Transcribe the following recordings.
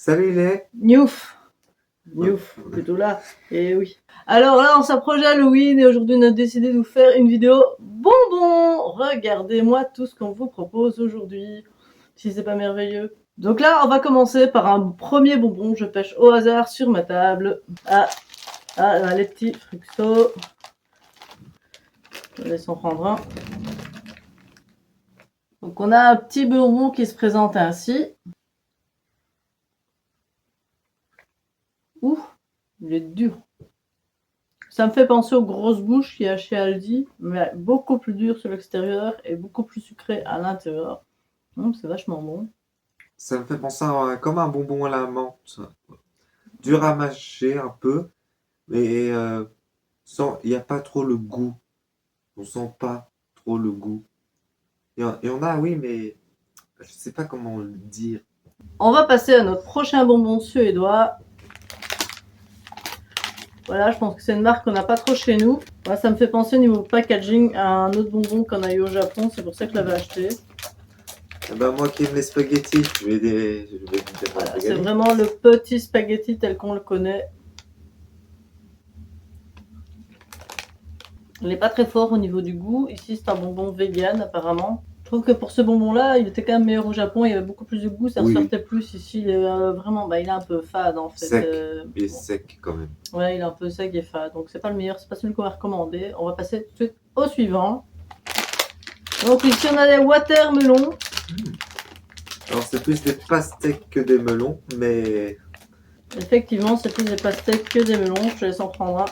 Salut les. Newf. Newf, plutôt là. Et oui. Alors là, on s'approche d'Halloween et aujourd'hui, on a décidé de vous faire une vidéo bonbons. Regardez-moi tout ce qu'on vous propose aujourd'hui. Si c'est pas merveilleux. Donc là, on va commencer par un premier bonbon. Je pêche au hasard sur ma table. Les petits fructos. Je laisse en prendre un. Donc on a un petit bonbon qui se présente ainsi. Ouh, il est dur. Ça me fait penser aux grosses bouches qu'il y a chez Aldi, mais beaucoup plus dur sur l'extérieur et beaucoup plus sucré à l'intérieur. C'est vachement bon. Ça me fait penser comme un bonbon à la menthe. Dur à mâcher un peu, mais il n'y a pas trop le goût. On sent pas trop le goût. Il y en a, oui, mais je sais pas comment le dire. On va passer à notre prochain bonbon suédois. Voilà, je pense que c'est une marque qu'on n'a pas trop chez nous. Voilà, ça me fait penser au niveau packaging à un autre bonbon qu'on a eu au Japon, c'est pour ça que je l'avais acheté. Eh ben, moi qui aime les spaghettis, je vais dire Voilà, c'est vraiment le petit spaghetti tel qu'on le connaît. Il n'est pas très fort au niveau du goût. Ici, c'est un bonbon vegan apparemment. Je trouve que pour ce bonbon-là, il était quand même meilleur au Japon. Il y avait beaucoup plus de goût, ça ressortait plus. Ici, il est vraiment, il est un peu fade en fait. Sec. Il est sec quand même. Ouais, il est un peu sec et fade. Donc c'est pas le meilleur, c'est pas celui qu'on va recommander. On va passer tout de suite au suivant. Donc ici, on a les watermelons. Alors c'est plus des pastèques que des melons, mais Effectivement, c'est plus des pastèques que des melons. Je te laisse en prendre un.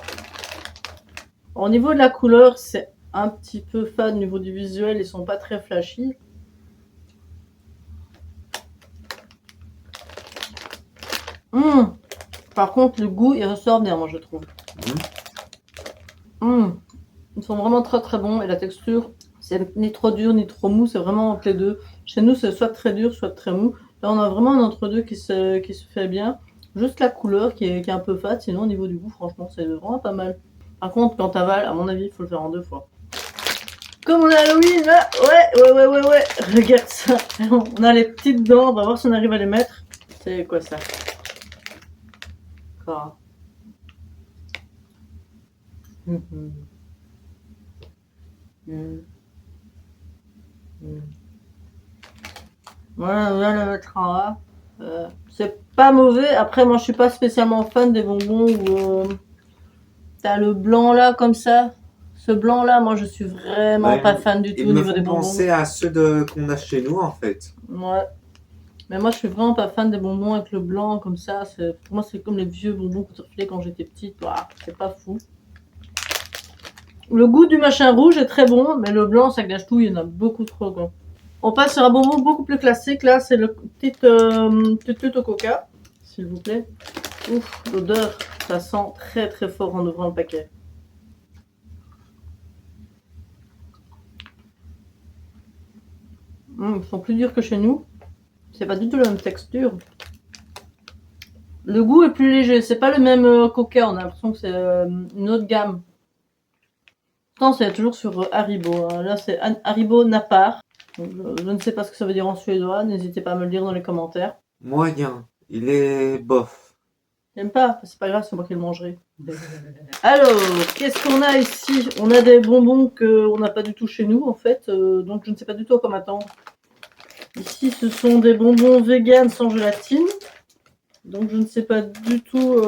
Au niveau de la couleur, c'est un petit peu fade au niveau du visuel. Ils sont pas très flashy. Par contre, le goût, il ressort bien, moi, je trouve. Ils sont vraiment très très bons. Et la texture, c'est ni trop dur ni trop mou. C'est vraiment entre les deux. Chez nous, c'est soit très dur, soit très mou. Là, on a vraiment un entre-deux qui se fait bien. Juste la couleur qui est un peu fade. Sinon, au niveau du goût, franchement, c'est vraiment pas mal. Par contre, quand t'avales, à mon avis, il faut le faire en 2 fois. Comme on est Halloween, là, ouais. Regarde ça. On a les petites dents. On va voir si on arrive à les mettre. C'est quoi ça? Encore. Voilà, on va le mettre en A. C'est pas mauvais. Après, moi, je suis pas spécialement fan des bonbons où t'as le blanc là, comme ça. Ce blanc là, moi, je suis vraiment pas fan du tout au niveau des bonbons. Ils me font penser à ceux qu'on a chez nous, en fait. Ouais. Mais moi, je suis vraiment pas fan des bonbons avec le blanc comme ça. Pour moi, c'est comme les vieux bonbons que tu refilais quand j'étais petite. C'est pas fou. Le goût du machin rouge est très bon, mais le blanc, ça gâche tout. Il y en a beaucoup trop, quoi. On passe sur un bonbon beaucoup plus classique. Là, c'est le petit tutut au coca, s'il vous plaît. Ouf, l'odeur, ça sent très très fort en ouvrant le paquet. Ils sont plus durs que chez nous. C'est pas du tout la même texture. Le goût est plus léger. C'est pas le même coca. On a l'impression que c'est une autre gamme. Pourtant, c'est toujours sur Haribo. Là, c'est Haribo Napar. Je ne sais pas ce que ça veut dire en suédois. N'hésitez pas à me le dire dans les commentaires. Moyen. Il est bof. J'aime pas. C'est pas grave, c'est moi qui le mangerai. Alors, qu'est-ce qu'on a ici? On a des bonbons qu'on n'a pas du tout chez nous, en fait. Donc, je ne sais pas du tout à quoi m'attendre. Ici, ce sont des bonbons vegan sans gélatine. Donc, je ne sais pas du tout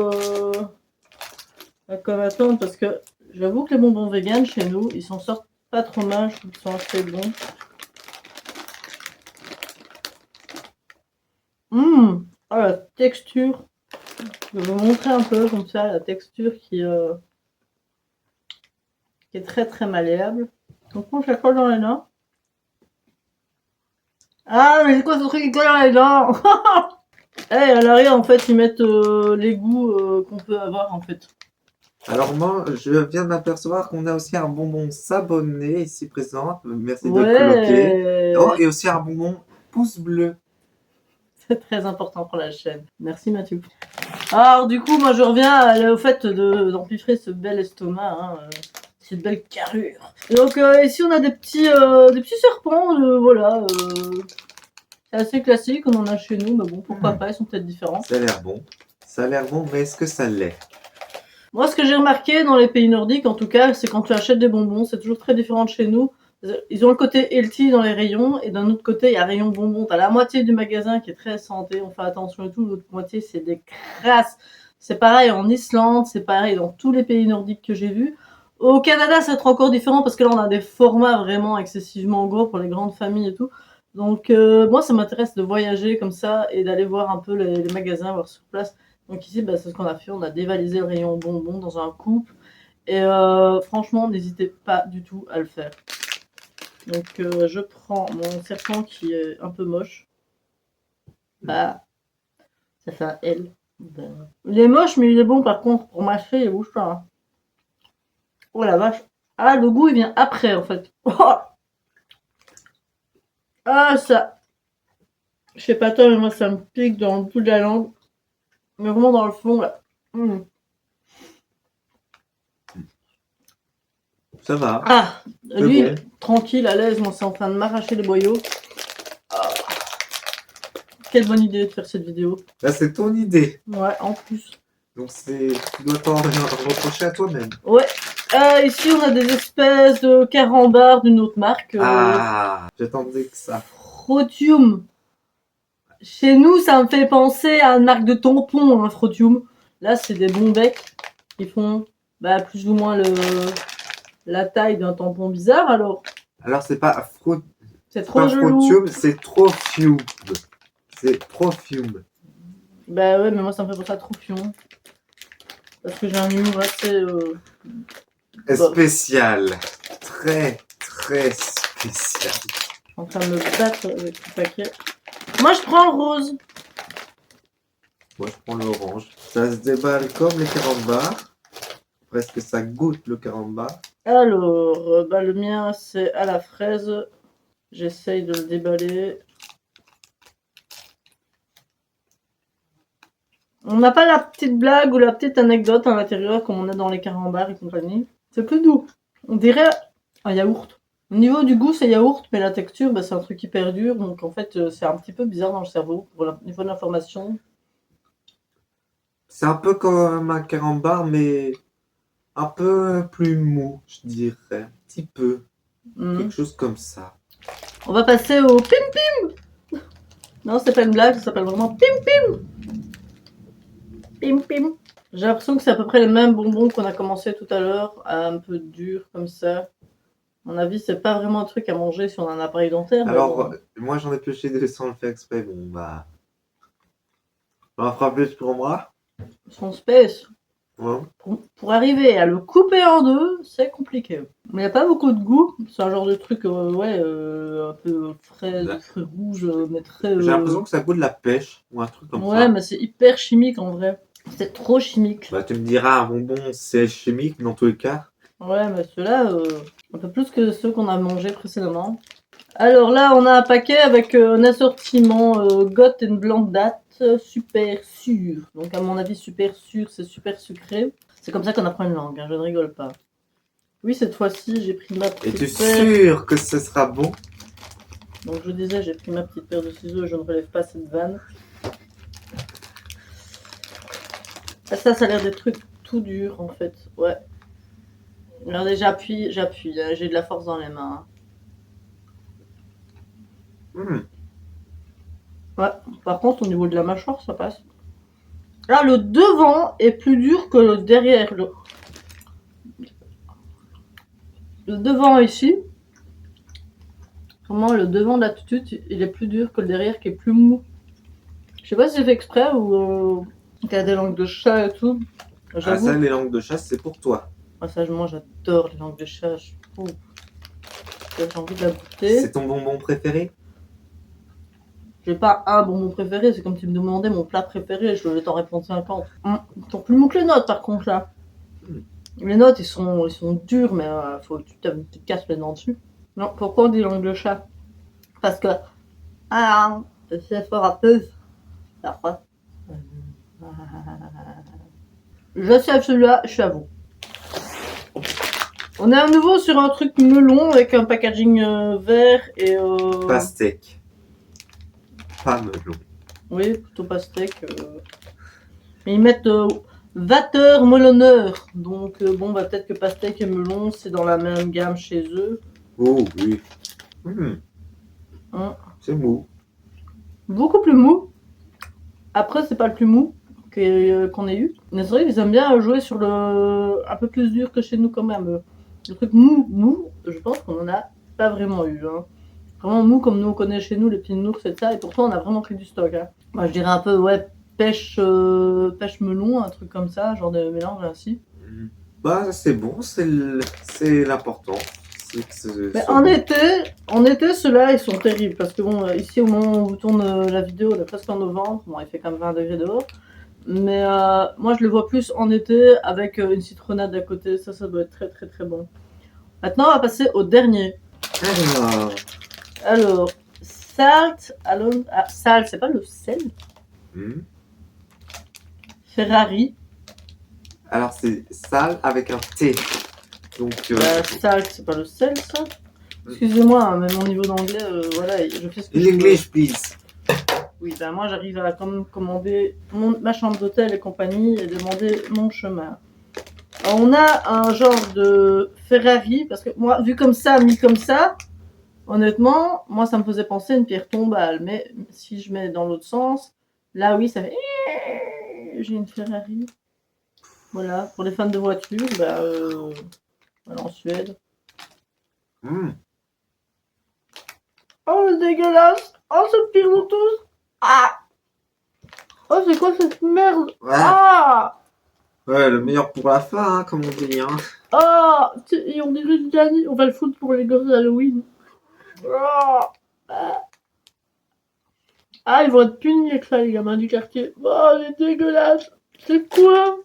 à quoi m'attendre parce que j'avoue que les bonbons vegan chez nous, ils s'en sortent pas trop mal. Je trouve qu'ils sont assez bons. La texture. Je vais vous montrer un peu comme ça la texture qui est très très malléable. Donc, moi, je la colle dans les dents. Ah, mais c'est quoi ce truc qui colle dans les dents? À l'arrière, en fait, ils mettent les goûts qu'on peut avoir, en fait. Alors moi, je viens d'apercevoir qu'on a aussi un bonbon sabonné ici présent. Merci de le coloquer. Oh, et aussi un bonbon pouce bleu. C'est très important pour la chaîne. Merci Mathieu. Alors du coup, moi je reviens au fait d'empiffrer ce bel estomac, cette belle carrure. Et donc ici on a des petits serpents, voilà. C'est assez classique, on en a chez nous, mais bon, pourquoi pas, ils sont peut-être différents. Ça a l'air bon. Ça a l'air bon, mais est-ce que ça l'est? Moi, ce que j'ai remarqué dans les pays nordiques, en tout cas, c'est quand tu achètes des bonbons, c'est toujours très différent de chez nous. Ils ont le côté healthy dans les rayons, et d'un autre côté, il y a rayon bonbons. T'as la moitié du magasin qui est très santé, on fait attention et tout, l'autre moitié, c'est des crasses. C'est pareil en Islande, c'est pareil dans tous les pays nordiques que j'ai vus. Au Canada, c'est encore différent parce que là, on a des formats vraiment excessivement gros pour les grandes familles et tout. Donc, moi, ça m'intéresse de voyager comme ça et d'aller voir un peu les magasins, voir sur place. Donc ici, bah, c'est ce qu'on a fait. On a dévalisé le rayon bonbons dans un couple. Et franchement, n'hésitez pas du tout à le faire. Donc, je prends mon serpent qui est un peu moche. Bah, ça fait un L. Il est moche, mais il est bon par contre. Pour mâcher, il bouge pas. Hein. Oh la vache. Ah, le goût, il vient après en fait. Oh ah, ça. Je sais pas toi, mais moi, ça me pique dans le bout de la langue. Mais vraiment dans le fond, là. Mmh. Ça va. Ah, lui, bon. tranquille, à l'aise, moi, c'est en train de m'arracher les boyaux. Ah. Quelle bonne idée de faire cette vidéo. Là, c'est ton idée. Ouais, en plus. Donc, tu dois t'en reprocher à toi-même. Ouais. Ici, on a des espèces de carambars d'une autre marque. Ah, j'attendais que ça. Frotium. Chez nous, ça me fait penser à une marque de tampon, hein, Frotium. Là, c'est des bons becs qui font bah, plus ou moins la taille d'un tampon bizarre, alors. Alors, c'est pas c'est trop gelou. Frotium, c'est Trofium. C'est Trofium. Bah ouais, mais moi, ça me fait penser à Trofion. Parce que j'ai un humour assez... spécial. Très, très spécial. Je suis en train de me battre avec le paquet. Moi, je prends le rose. Moi, je prends l'orange. Ça se déballe comme les carambars. Presque ça goûte le carambar. Alors, bah, le mien, c'est à la fraise. J'essaye de le déballer. On n'a pas la petite blague ou la petite anecdote à l'intérieur comme on a dans les carambars et compagnie. C'est plus doux. On dirait un yaourt. Au niveau du goût, c'est yaourt, mais la texture, bah, c'est un truc hyper dur. Donc en fait, c'est un petit peu bizarre dans le cerveau pour le niveau de l'information. C'est un peu comme un carambar, mais un peu plus mou, je dirais. Un petit peu. Quelque chose comme ça. On va passer au Pim Pim. Non, c'est pas une blague, ça s'appelle vraiment Pim Pim. Pim Pim. J'ai l'impression que c'est à peu près les mêmes bonbons qu'on a commencé tout à l'heure, un peu dur comme ça. À mon avis, c'est pas vraiment un truc à manger si on a un appareil dentaire. Alors, bon. moi j'en ai pioché deux sans le faire exprès. Bon, bah. On en fera plus pour moi. Son space. Ouais. Pour arriver à le couper en deux, c'est compliqué. Mais il n'y a pas beaucoup de goût. C'est un genre de truc, un peu frais, fruits rouges, mais très. J'ai l'impression que ça goûte de la pêche ou un truc comme ça. Ouais, mais c'est hyper chimique en vrai. C'est trop chimique. Bah, tu me diras, un bonbon c'est chimique dans tous les cas. Ouais, mais ceux-là, un peu plus que ceux qu'on a mangés précédemment. Alors là, on a un paquet avec un assortiment Got and Blanc Date super sûr. Donc à mon avis, super sûr, c'est super sucré. C'est comme ça qu'on apprend une langue, hein, je ne rigole pas. Oui, cette fois-ci, j'ai pris ma petite Es-tu sûr que ce sera bon? Donc je disais, j'ai pris ma petite paire de ciseaux et je ne relève pas cette vanne. Ah, ça a l'air des trucs tout durs en fait, ouais. Regardez, j'appuie, j'ai de la force dans les mains. Ouais, par contre, au niveau de la mâchoire, ça passe. Là, le devant est plus dur que le derrière. Le devant ici, vraiment, le devant de la tutute, il est plus dur que le derrière qui est plus mou. Je sais pas si c'est fait exprès ou qu'il y a des langues de chat et tout. Ah, ça, les langues de chat, c'est pour toi. Ah, ça, moi, j'adore les langues de chat. J'ai envie de la goûter. C'est ton bonbon préféré? J'ai pas un bonbon préféré, c'est comme si tu me demandais mon plat préféré, je vais t'en répondre 50. Ils sont plus mous que les notes par contre là. Les notes ils sont durs, mais faut que tu te casses les dents dessus. Non, pourquoi on dit langue de chat? Parce que c'est fort à peu. Je sais celui-là, je suis à vous. On est à nouveau sur un truc melon avec un packaging vert et pastèque. pas melon. Oui, plutôt pastèque. Mais ils mettent Vateur melonneur. Donc bon, bah peut-être que pastèque et melon, c'est dans la même gamme chez eux. Oh oui. Hein. C'est mou. Beaucoup plus mou. Après, c'est pas le plus mou qu'on ait eu. Mais c'est vrai qu'ils aiment bien jouer sur le un peu plus dur que chez nous quand même. Le truc mou, je pense qu'on en a pas vraiment eu. Hein. Vraiment mou comme nous on connaît chez nous, les petits nours et ça. Et pourtant, on a vraiment pris du stock. Hein. Moi, je dirais un peu, ouais, pêche melon, un truc comme ça, genre de mélange ainsi. Bah, c'est bon, c'est l'important. Mais en été, ceux-là, ils sont terribles. Parce que bon, ici, au moment où on vous tourne la vidéo, on est presque en novembre. Bon, il fait quand même 20 degrés dehors. Mais moi, je le vois plus en été avec une citronnade à côté. Ça doit être très, très, très bon. Maintenant, on va passer au dernier. Alors, salt. Salt, c'est pas le sel. Ferrari. Alors, c'est sal avec un T. Donc, salt, c'est pas le sel, ça. Excusez-moi, hein, mais mon niveau d'anglais, voilà, je fais ce que In je peux. English, please. Oui, ben moi j'arrive à quand même commander ma chambre d'hôtel et compagnie et demander mon chemin. Alors, on a un genre de Ferrari, parce que moi, vu comme ça, mis comme ça, honnêtement, moi ça me faisait penser à une pierre tombale. Mais si je mets dans l'autre sens, là oui, ça fait. J'ai une Ferrari. Voilà, pour les fans de voitures, bah, voilà, en Suède. Oh, c'est dégueulasse! Oh, c'est le pire de tous! Ah! Oh, c'est quoi cette merde? Ouais. Ah! Ouais, le meilleur pour la fin, hein, comme on dit. Hein. Oh! Et on dirait du Danny. On va le foutre pour les gosses d'Halloween. Oh! Ah, ils vont être punis avec ça, les gamins du quartier. Oh, c'est dégueulasse! C'est quoi?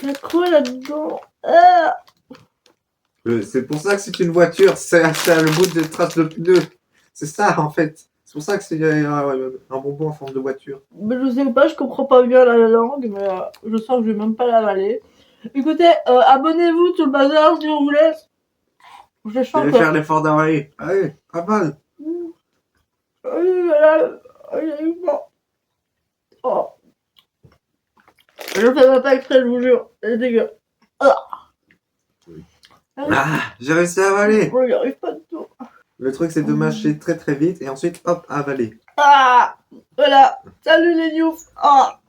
Il y a quoi là-dedans? Ah! C'est pour ça que c'est une voiture, c'est le bout de trace de pneu. C'est ça, en fait. C'est pour ça que c'est un bonbon en forme de voiture. Mais je sais pas, je comprends pas bien la langue, mais je sens que je vais même pas l'avaler. Écoutez, abonnez-vous sur le bazar si on vous laisse. Je Je chante. vais faire l'effort d'avaler. Allez, pas mal. Oh. Je fais même pas exprès, je vous jure. C'est dégueu. Ah, j'ai réussi à avaler. Je n'y arrive pas du tout. Le truc, c'est de mâcher très très vite et ensuite, hop, avaler. Ah! Voilà. Salut les news. Ah!